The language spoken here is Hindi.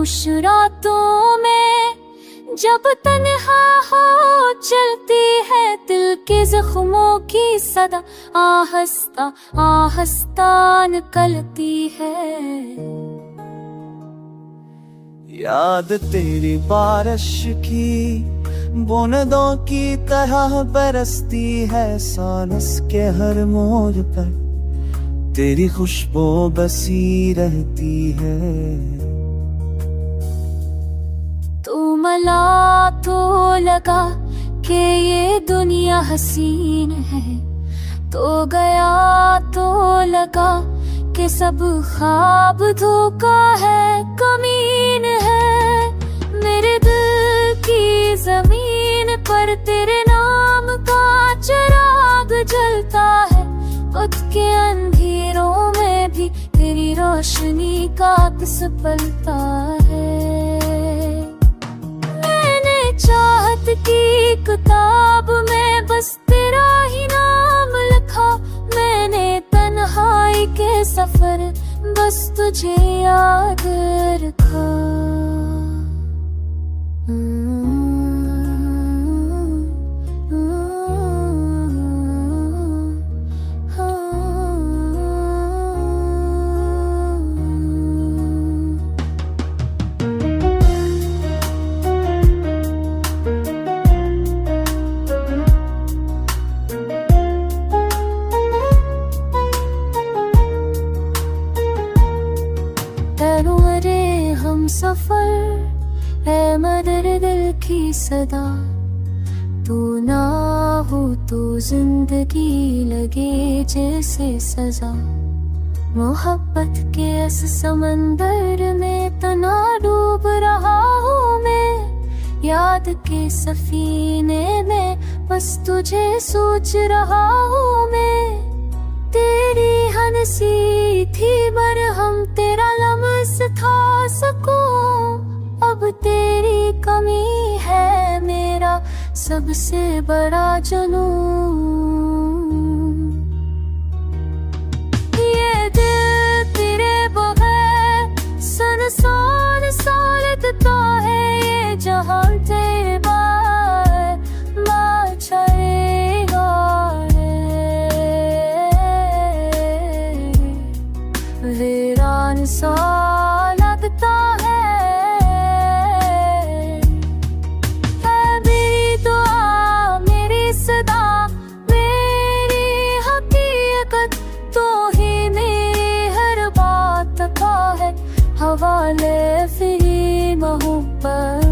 खामोश रातों में जब तन्हा हो चलती है दिल के जख्मों की सदा आहिस्ता आहिस्ता निकलती है। याद तेरी बारिश की बूंदों की तरह बरसती है, सांस के हर मोड़ पर तेरी खुशबू बसी रहती है। तू मला तो लगा कि ये दुनिया हसीन है, तो गया तो लगा कि सब ख्वाब धोखा है, कमीन है। मेरे दिल की जमीन पर तेरे नाम का चिराग जलता है, वक्त के अंधेरों में भी तेरी रोशनी का अक्स पलता है। मैंने चाहत की किताब में बस तेरा ही नाम लिखा, मैंने तन्हाई के सफर बस तुझे याद रखा। हम सफर है मदर दिल की सदा, तू ना हो तो जिंदगी लगे जैसे सजा। मोहब्बत के इस समंदर में तना डूब रहा हूँ मैं, याद के सफीने में बस तुझे सोच रहा हूँ मैं। तेरी हंसी थी मरहम तेरा लम्स था सकूं, अब तेरी कमी है मेरा सबसे बड़ा जुनून। ये दिल तेरे बगैर संसार सा लगता है, ये जहां तेरे बार छाएगा वीरान सा लगता है। मेरी दुआ मेरी सदा मेरी हकीकत, तो ही मेरी हर बात का है हवाले फिर मोहब्बत।